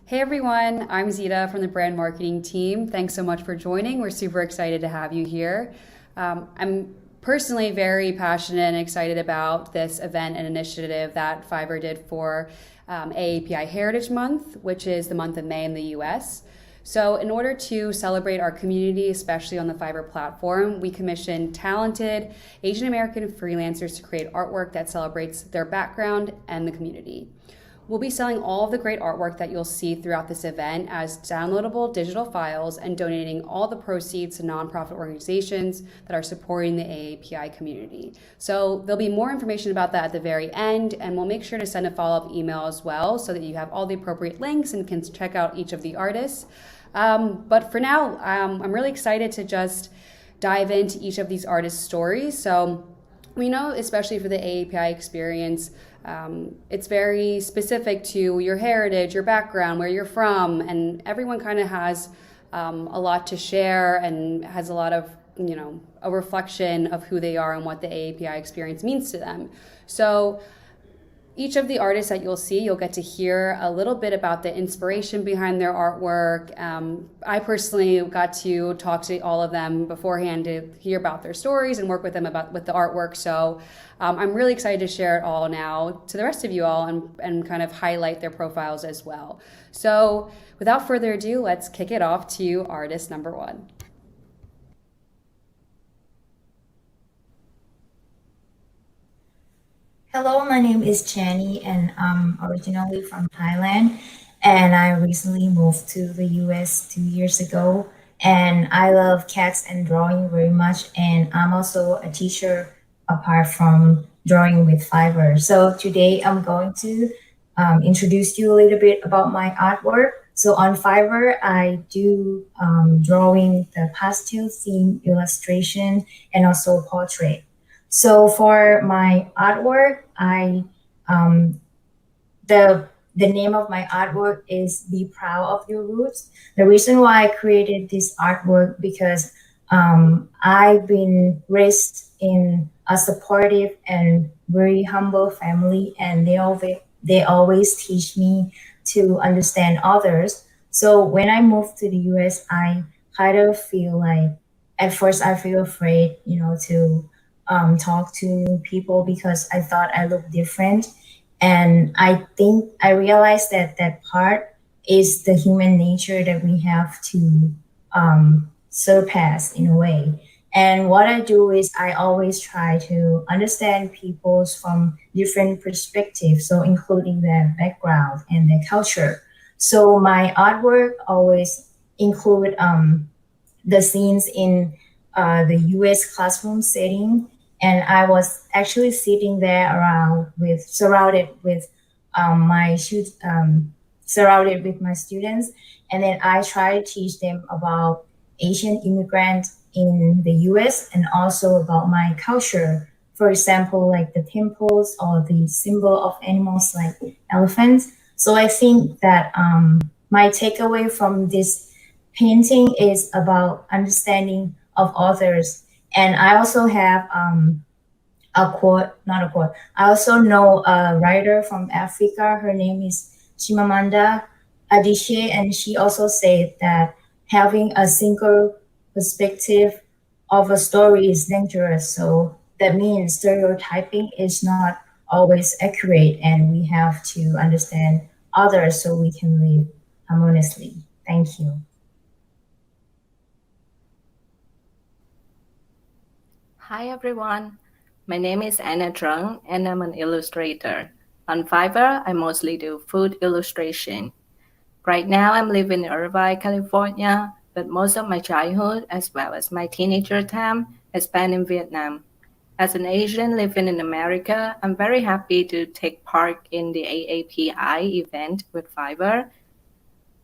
Hey everyone, I'm Zita from the brand marketing team. Thanks so much for joining. We're super excited to have you here. I'm personally very passionate and excited about this event and initiative that Fiverr did for AAPI Heritage Month, which is the month of May in the US. So in order to celebrate our community, especially on the Fiverr platform, we commissioned talented Asian American freelancers to create artwork that celebrates their background and the community. We'll be selling all of the great artwork that you'll see throughout this event as downloadable digital files and donating all the proceeds to nonprofit organizations that are supporting the AAPI community. So there'll be more information about that at the very end, and we'll make sure to send a follow-up email as well so that you have all the appropriate links and can check out each of the artists. But for now, I'm really excited to just dive into each of these artists' stories. So we know, especially for the AAPI experience, it's very specific to your heritage, your background, where you're from, and everyone kind of has a lot to share and has a lot of, a reflection of who they are and what the AAPI experience means to them. So each of the artists that you'll see, you'll get to hear a little bit about the inspiration behind their artwork. I personally got to talk to all of them beforehand to hear about their stories and work with them with the artwork. So I'm really excited to share it all now to the rest of you all and kind of highlight their profiles as well. So without further ado, let's kick it off to artist number one. Hello, my name is Jenny, and I'm originally from Thailand. And I recently moved to the US 2 years ago. And I love cats and drawing very much. And I'm also a teacher apart from drawing with Fiverr. So today I'm going to introduce you a little bit about my artwork. So on Fiverr, I do drawing, the pastel theme illustration, and also portrait. So for my artwork, I the name of my artwork is "Be Proud of Your Roots." The reason why I created this artwork because I've been raised in a supportive and very humble family, and they always teach me to understand others. So when I moved to the US, I kind of feel like at first I feel afraid, to talk to new people because I thought I looked different. And I think I realized that that part is the human nature that we have to surpass in a way. And what I do is I always try to understand people's from different perspectives, so including their background and their culture. So my artwork always include the scenes in the US classroom setting, and I was actually sitting there around with my surrounded with my students, and then I try to teach them about Asian immigrants in the US and also about my culture. For example, like the temples or the symbol of animals like elephants. So I think that my takeaway from this painting is about understanding of others. And I also have a quote, not a quote. I also know a writer from Africa. Her name is Chimamanda Adichie, and she also said that having a single perspective of a story is dangerous. So that means stereotyping is not always accurate, and we have to understand others so we can live harmoniously. Thank you. Hi everyone, my name is Anna Trung and I'm an illustrator. On Fiverr, I mostly do food illustration. Right now, I'm living in Irvine, California, but most of my childhood as well as my teenager time I spent in Vietnam. As an Asian living in America, I'm very happy to take part in the AAPI event with Fiverr.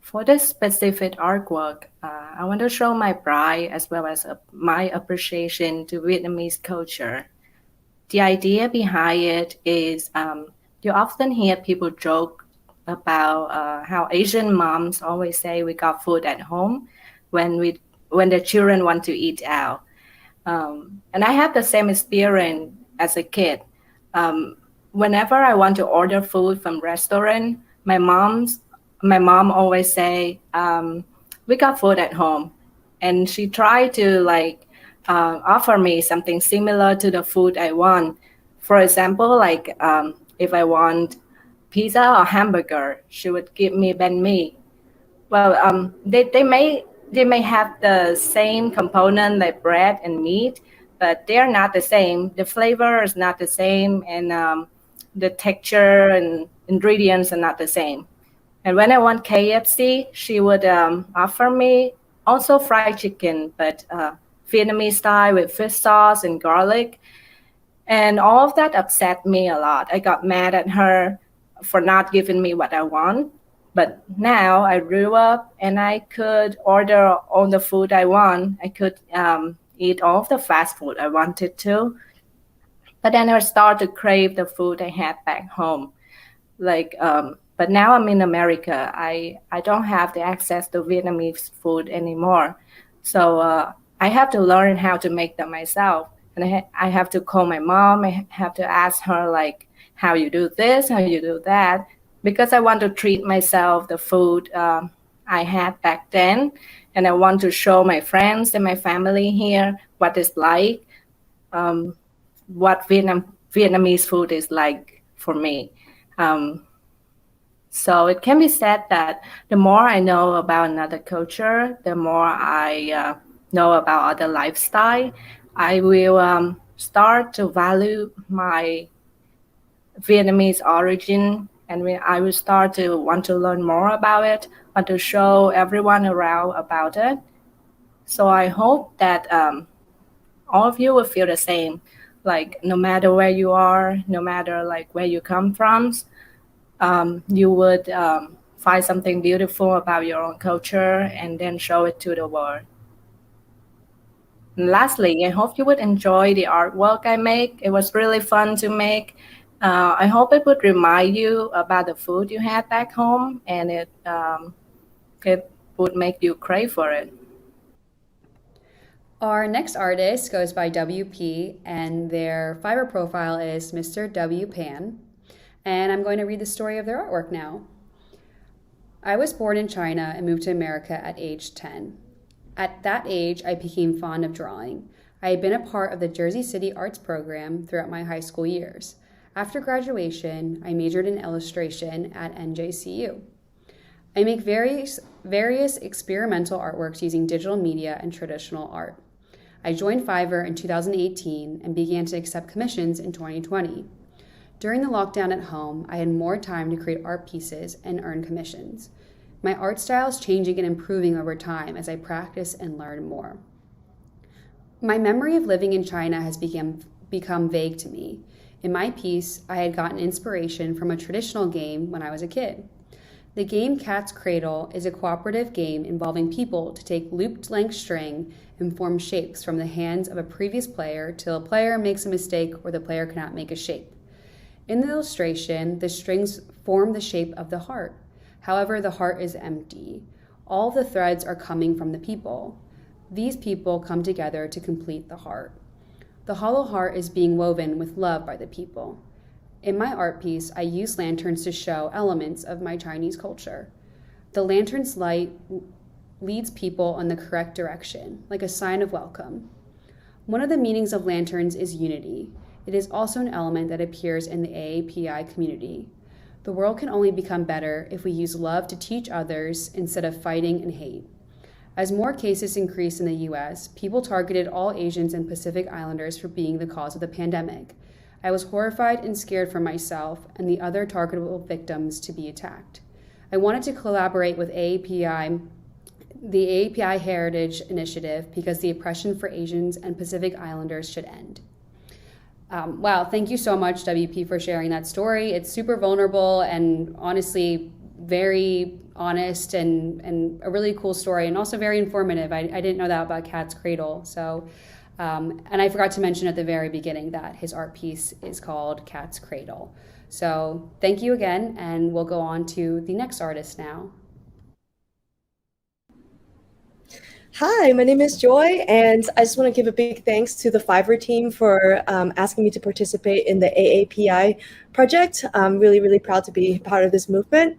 For this specific artwork, I want to show my pride as well as my appreciation to Vietnamese culture. The idea behind it is you often hear people joke about how Asian moms always say we got food at home when the children want to eat out. And I had the same experience as a kid. Whenever I want to order food from restaurant, my mom's my mom always say, we got food at home. And she tried to like offer me something similar to the food I want. For example, like if I want pizza or hamburger, she would give me banh mi. Well, they may have the same component like bread and meat, but they are not the same. The flavor is not the same, and the texture and ingredients are not the same. And when I want KFC, she would offer me also fried chicken, but Vietnamese style with fish sauce and garlic. And all of that upset me a lot. I got mad at her for not giving me what I want. But now I grew up and I could order all the food I want. I could eat all of the fast food I wanted to. But then I started to crave the food I had back home. But now I'm in America. I don't have the access to Vietnamese food anymore. So I have to learn how to make them myself. And I have to call my mom. I have to ask her like, how you do this, how you do that, because I want to treat myself the food I had back then. And I want to show my friends and my family here what it's like, what Vietnamese food is like for me. So it can be said that the more I know about another culture, the more I know about other lifestyle, I will start to value my Vietnamese origin, and I will start to want to learn more about it, want to show everyone around about it. So I hope that all of you will feel the same. Like no matter where you are, no matter like where you come from, you would find something beautiful about your own culture and then show it to the world. And lastly, I hope you would enjoy the artwork I make. It was really fun to make. I hope it would remind you about the food you had back home, and it would make you crave for it. Our next artist goes by WP, and their Fiverr profile is Mr. WPan. And I'm going to read the story of their artwork now. I was born in China and moved to America at age 10. At that age, I became fond of drawing. I had been a part of the Jersey City Arts program throughout my high school years. After graduation, I majored in illustration at NJCU. I make various experimental artworks using digital media and traditional art. I joined Fiverr in 2018 and began to accept commissions in 2020. During the lockdown at home, I had more time to create art pieces and earn commissions. My art style is changing and improving over time as I practice and learn more. My memory of living in China has become vague to me. In my piece, I had gotten inspiration from a traditional game when I was a kid. The game Cat's Cradle is a cooperative game involving people to take looped length string and form shapes from the hands of a previous player till a player makes a mistake or the player cannot make a shape. In the illustration, the strings form the shape of the heart. However, the heart is empty. All the threads are coming from the people. These people come together to complete the heart. The hollow heart is being woven with love by the people. In my art piece, I use lanterns to show elements of my Chinese culture. The lantern's light leads people in the correct direction, like a sign of welcome. One of the meanings of lanterns is unity. It is also an element that appears in the AAPI community. The world can only become better if we use love to teach others instead of fighting and hate. As more cases increased in the US, people targeted all Asians and Pacific Islanders for being the cause of the pandemic. I was horrified and scared for myself and the other targetable victims to be attacked. I wanted to collaborate with AAPI, the AAPI Heritage Initiative, because the oppression for Asians and Pacific Islanders should end. Wow, thank you so much, WP, for sharing that story. It's super vulnerable and honestly very honest and a really cool story, and also very informative. I didn't know that about Cat's Cradle. So, and I forgot to mention at the very beginning that his art piece is called Cat's Cradle. So thank you again, and we'll go on to the next artist now. Hi, my name is Joy, and I just want to give a big thanks to the Fiverr team for asking me to participate in the AAPI project. I'm really, really proud to be part of this movement.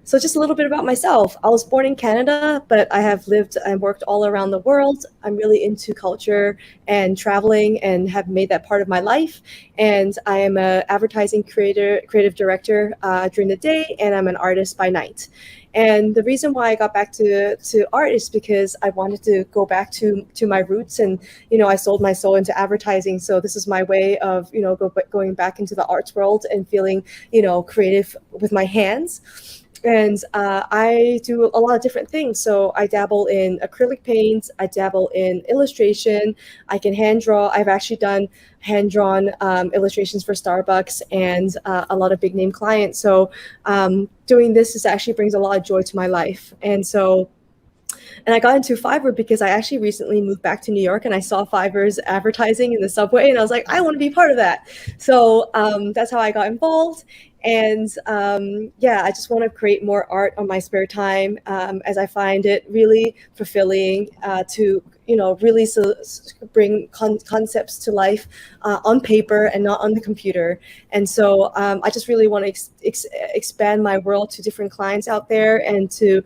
So just a little bit about myself. I was born in Canada, but I have lived and worked all around the world. I'm really into culture and traveling and have made that part of my life. And I am an advertising creative director during the day, and I'm an artist by night. And the reason why I got back to art is because I wanted to go back to my roots. And, I sold my soul into advertising. So this is my way of, going back into the arts world and feeling, creative with my hands. And I do a lot of different things. So I dabble in acrylic paints. I dabble in illustration. I can hand draw. I've actually done hand-drawn illustrations for Starbucks and a lot of big name clients. So doing this actually brings a lot of joy to my life. And I got into Fiverr because I actually recently moved back to New York and I saw Fiverr's advertising in the subway and I was like, I want to be part of that. So that's how I got involved. And I just want to create more art on my spare time as I find it really fulfilling to really bring concepts to life on paper and not on the computer. And so I just really want to expand my world to different clients out there and to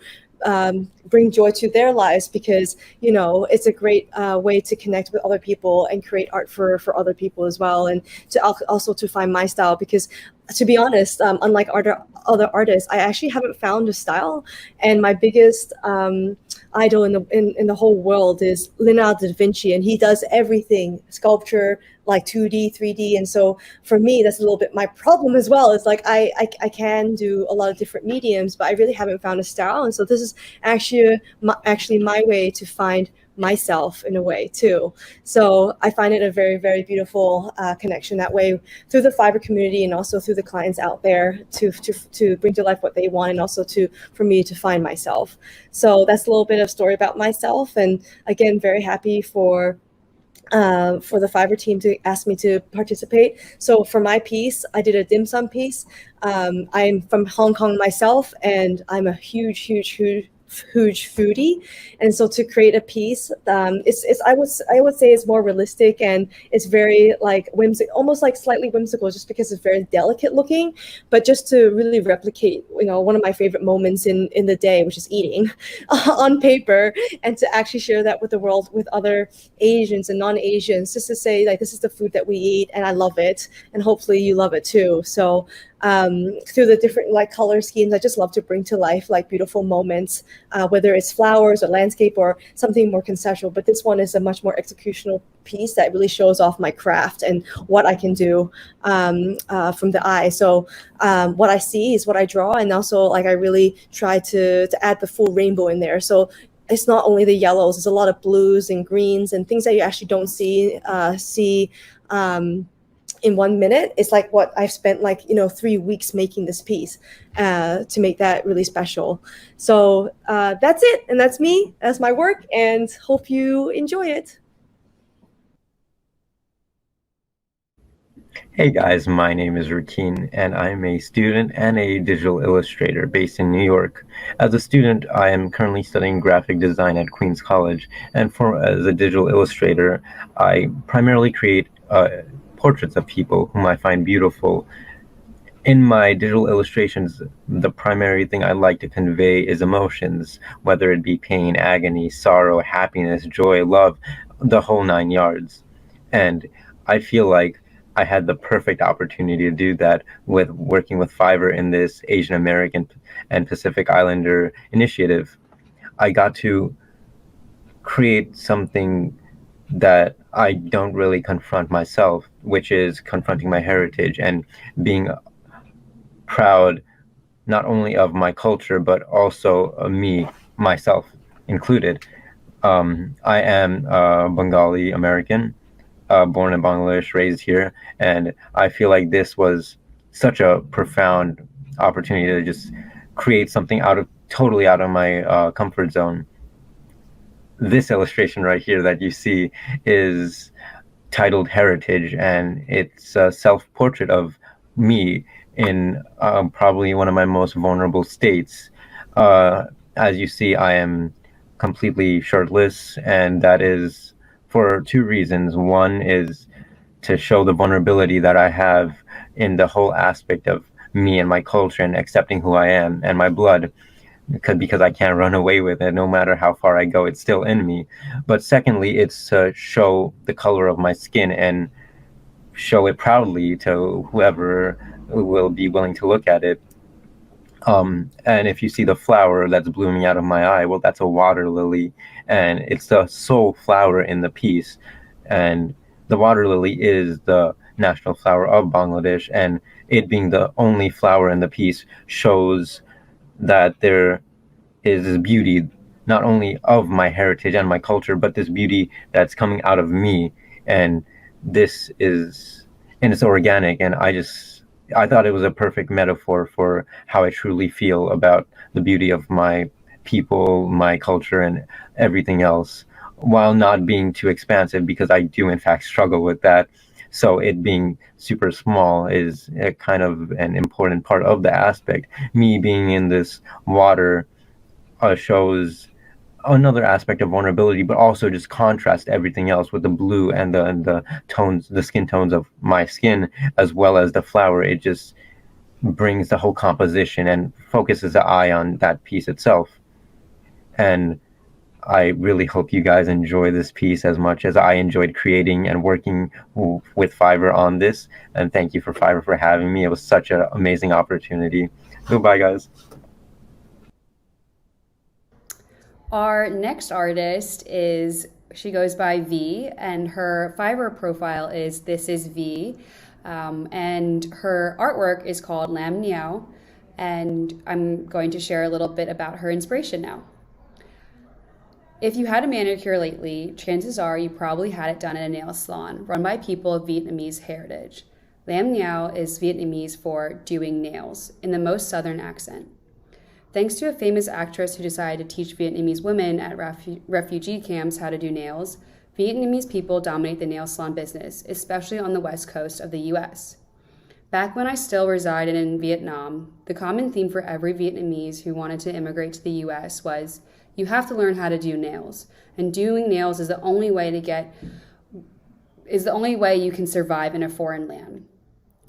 bring joy to their lives because, it's a great way to connect with other people and create art for other people as well. And to also to find my style because to be honest, unlike other artists, I actually haven't found a style. And my biggest idol in the whole world is Leonardo da Vinci, and he does everything, sculpture, like 2D, 3D. And so for me, that's a little bit my problem as well. It's like I can do a lot of different mediums, but I really haven't found a style. And so this is actually my way to find myself in a way too. So I find it a very, very beautiful connection that way through the Fiverr community and also through the clients out there to bring to life what they want and also for me to find myself. So that's a little bit of story about myself. And again, very happy for the Fiverr team to ask me to participate. So for my piece, I did a dim sum piece. I'm from Hong Kong myself, and I'm a huge foodie, and so to create a piece, I would say it's more realistic and it's very like whimsical, almost like slightly whimsical, just because it's very delicate looking, but just to really replicate, one of my favorite moments in the day, which is eating on paper, and to actually share that with the world, with other Asians and non-Asians, just to say like this is the food that we eat and I love it, and hopefully you love it too. So through the different like color schemes, I just love to bring to life like beautiful moments, whether it's flowers or landscape or something more conceptual. But this one is a much more executional piece that really shows off my craft and what I can do from the eye. So what I see is what I draw, and also like I really try to add the full rainbow in there. So it's not only the yellows, there's a lot of blues and greens and things that you actually don't see in 1 minute. It's like what I've spent 3 weeks making this piece to make that really special. So that's it, and that's me, that's my work, and hope you enjoy it. Hey guys, my name is Rakin, and I'm a student and a digital illustrator based in New York. As a student, I am currently studying graphic design at Queens College, and as a digital illustrator, I primarily create portraits of people whom I find beautiful. In my digital illustrations, the primary thing I like to convey is emotions, whether it be pain, agony, sorrow, happiness, joy, love, the whole 9 yards. And I feel like I had the perfect opportunity to do that with working with Fiverr in this Asian American and Pacific Islander initiative. I got to create something that I don't really confront myself, which is confronting my heritage and being proud not only of my culture, but also of myself included. I am Bengali American, born in Bangladesh, raised here, and I feel like this was such a profound opportunity to just create something totally out of my comfort zone. This illustration right here that you see is titled Heritage, and it's a self-portrait of me in probably one of my most vulnerable states. As you see, I am completely shirtless, and that is for two reasons. One is to show the vulnerability that I have in the whole aspect of me and my culture and accepting who I am and my blood, because I can't run away with it. No matter how far I go, it's still in me. But secondly, it's to show the color of my skin and show it proudly to whoever will be willing to look at it. And if you see the flower that's blooming out of my eye, well, that's a water lily, and it's the sole flower in the piece. And the water lily is the national flower of Bangladesh, and it being the only flower in the piece shows that there is this beauty, not only of my heritage and my culture, but this beauty that's coming out of me. And this is, and it's organic. And I thought it was a perfect metaphor for how I truly feel about the beauty of my people, my culture, and everything else, while not being too expansive, because I do in fact struggle with that. So it being super small is a kind of an important part of the aspect. Me being in this water shows another aspect of vulnerability, but also just contrast everything else with the blue and the tones, the skin tones of my skin, as well as the flower. It just brings the whole composition and focuses the eye on that piece itself. And I really hope you guys enjoy this piece as much as I enjoyed creating and working with Fiverr on this. And thank you for Fiverr for having me. It was such an amazing opportunity. Goodbye, guys. Our next artist she goes by V, and her Fiverr profile is This Is V, and her artwork is called Lam Niao, and I'm going to share a little bit about her inspiration now. If you had a manicure lately, chances are you probably had it done at a nail salon run by people of Vietnamese heritage. Lam Niao is Vietnamese for doing nails in the most southern accent. Thanks to a famous actress who decided to teach Vietnamese women at refugee camps how to do nails, Vietnamese people dominate the nail salon business, especially on the west coast of the US. Back when I still resided in Vietnam, the common theme for every Vietnamese who wanted to immigrate to the US was, you have to learn how to do nails, and doing nails is the only way you can survive in a foreign land.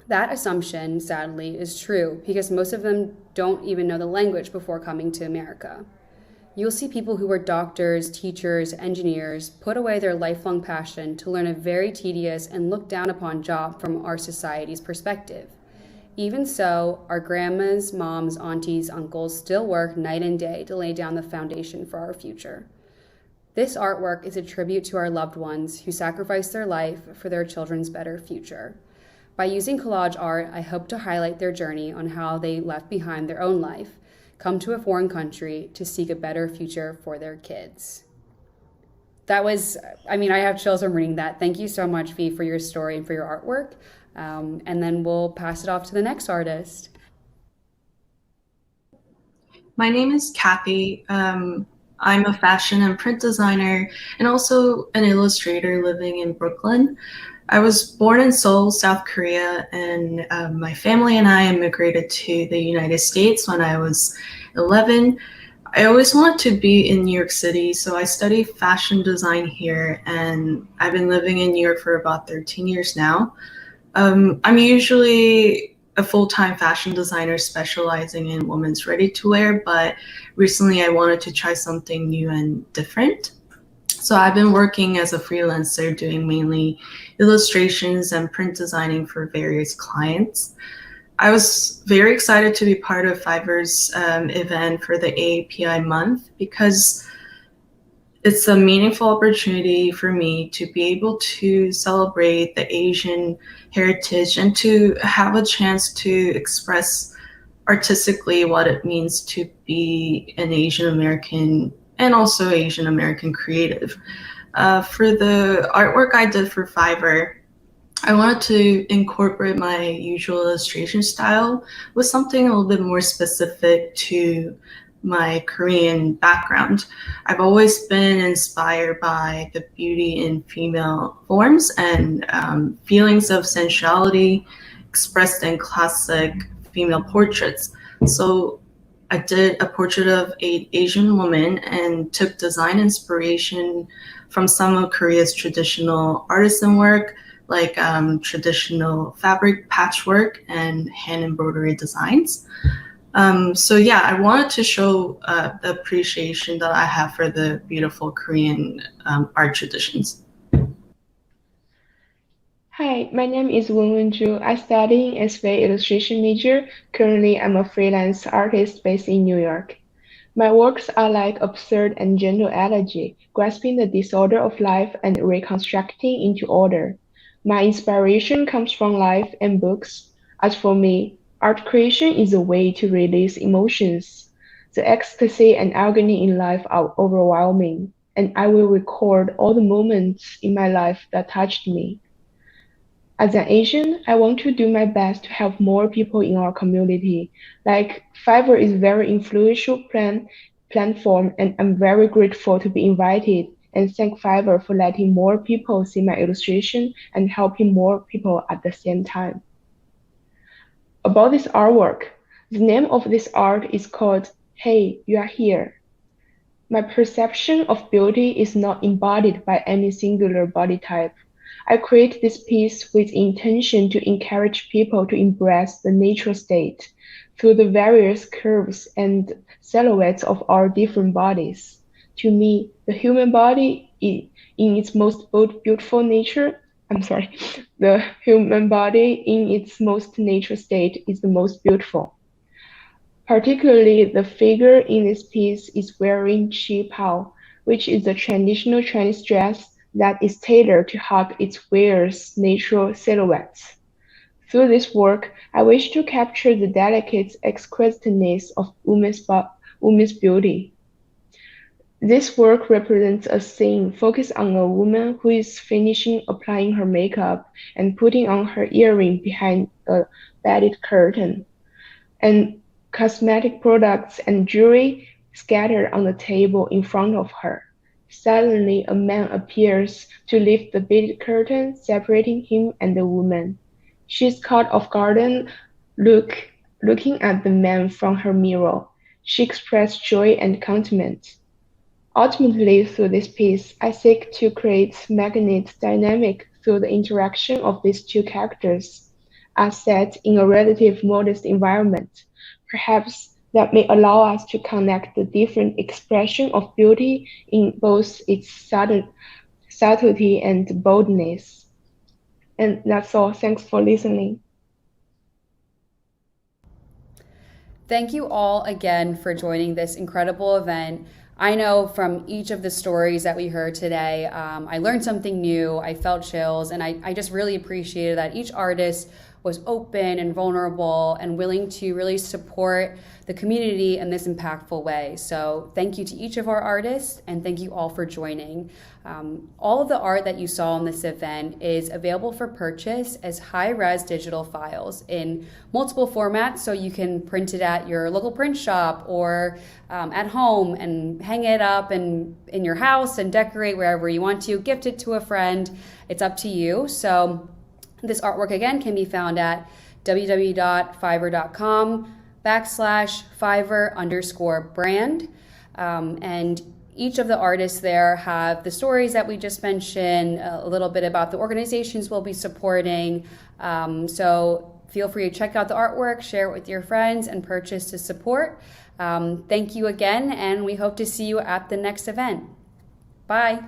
That assumption, sadly, is true because most of them don't even know the language before coming to America. You'll see people who were doctors, teachers, engineers put away their lifelong passion to learn a very tedious and looked down upon job from our society's perspective. Even so, our grandmas, moms, aunties, uncles still work night and day to lay down the foundation for our future. This artwork is a tribute to our loved ones who sacrificed their life for their children's better future. By using collage art, I hope to highlight their journey on how they left behind their own life, come to a foreign country to seek a better future for their kids. I have chills from reading that. Thank you so much, V, for your story and for your artwork. And then we'll pass it off to the next artist. My name is Kathy. I'm a fashion and print designer and also an illustrator living in Brooklyn. I was born in Seoul, South Korea, and my family and I immigrated to the United States when I was 11. I always wanted to be in New York City, so I studied fashion design here, and I've been living in New York for about 13 years now. I'm usually a full-time fashion designer specializing in women's ready-to-wear, but recently I wanted to try something new and different. So I've been working as a freelancer doing mainly illustrations and print designing for various clients. I was very excited to be part of Fiverr's event for the AAPI month because it's a meaningful opportunity for me to be able to celebrate the Asian heritage and to have a chance to express artistically what it means to be an Asian American and also Asian American creative. For the artwork I did for Fiverr, I wanted to incorporate my usual illustration style with something a little bit more specific to my Korean background. I've always been inspired by the beauty in female forms and feelings of sensuality expressed in classic female portraits. So I did a portrait of an Asian woman and took design inspiration from some of Korea's traditional artisan work, like traditional fabric patchwork and hand embroidery designs. So yeah, I wanted to show the appreciation that I have for the beautiful Korean art traditions. Hi, my name is Wenwen Zhu. I study as a illustration major. Currently, I'm a freelance artist based in New York. My works are like absurd and gentle elegy, grasping the disorder of life and reconstructing into order. My inspiration comes from life and books. As for me, art creation is a way to release emotions. The ecstasy and agony in life are overwhelming, and I will record all the moments in my life that touched me. As an Asian, I want to do my best to help more people in our community. Like Fiverr is a very influential platform, and I'm very grateful to be invited and thank Fiverr for letting more people see my illustration and helping more people at the same time. About this artwork, the name of this art is called Hey, You Are Here. My perception of beauty is not embodied by any singular body type. I create this piece with intention to encourage people to embrace the natural state through the various curves and silhouettes of our different bodies. To me, the human body in its most beautiful nature, the human body in its most natural state is the most beautiful. Particularly, the figure in this piece is wearing chi pao, which is a traditional Chinese dress that is tailored to hug its wearer's natural silhouettes. Through this work, I wish to capture the delicate exquisiteness of woman's beauty. This work represents a scene focused on a woman who is finishing applying her makeup and putting on her earring behind a beaded curtain, and cosmetic products and jewelry scattered on the table in front of her. Suddenly, a man appears to lift the beaded curtain, separating him and the woman. She is caught off guard, looking at the man from her mirror. She expresses joy and contentment. Ultimately, through this piece, I seek to create magnetic dynamic through the interaction of these two characters, as set in a relatively modest environment. Perhaps that may allow us to connect the different expression of beauty in both its subtlety and boldness. And that's all. Thanks for listening. Thank you all again for joining this incredible event. I know from each of the stories that we heard today, I learned something new, I felt chills, and I just really appreciated that each artist was open and vulnerable and willing to really support the community in this impactful way. So thank you to each of our artists, and thank you all for joining. All of the art that you saw in this event is available for purchase as high-res digital files in multiple formats, so you can print it at your local print shop or at home and hang it up in your house and decorate wherever you want to, gift it to a friend. It's up to you. So this artwork, again, can be found at www.fiverr.com/Fiverr_brand. And each of the artists there have the stories that we just mentioned, a little bit about the organizations we'll be supporting. So feel free to check out the artwork, share it with your friends, and purchase to support. Thank you again, and we hope to see you at the next event. Bye.